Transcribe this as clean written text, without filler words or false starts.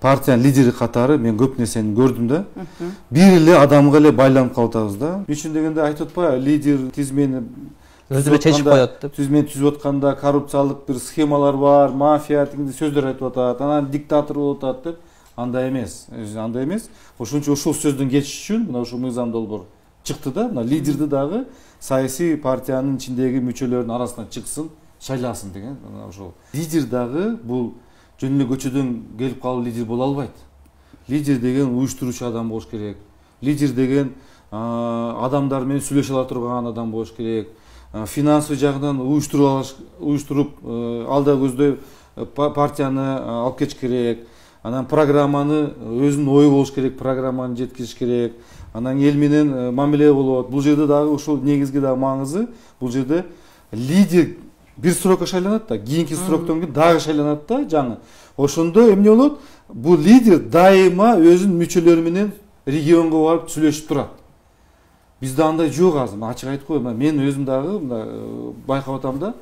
партиянын лидери катары мен көп нерсени көрдүм да. Бир эле адамга эле байланып калып атабыз да. Үчүн дегенде айтып атпайбы, лидер тизмени өзү эле чечип коет деп. Тизмени түзүп атканда коррупциялык бир схемалар бар, мафия дегенде сөздөр айтып атат, анан диктатор болуп атат деп. Андай эмес. Андай эмес. Ошон үчүн ушул сөздөн кетиш үчүн мына ушул мыйзам долбоор чыкты да. Мына лидерди дагы саясий партиянын ичиндеги мүчөлөрдүн арасынан чыксын, шайласын деген. Мына ошол лидер дагы бул жөн эле көчөдөн келип калып лидер боло албайт. Лидер деген уюштуруучу адам болуш керек. Лидер деген адамдар менен сүйлөшө ала турган адам болуш керек. Финансый жагынан уюштуруп алда көздөй партияны алып кетиш керек. Анан программаны өзүнүн ою болуш керек, программаны жеткизиш керек. Анан эл менен мамиле болот. Бул жерде дагы ушул негизги дагы маңызы, бул жерде лидер бир срокко шайланат да, кийинки сроктон кийин дагы шайланат да жаңы. Ошондо эмне болот? Бул лидер дайыма өзүнүн мүчөлөрү менен регионго барып сүйлөшүп турат. Бизде андай жок азыр. Ачык айтып коеюн, мен өзүм дагы байкап атам да,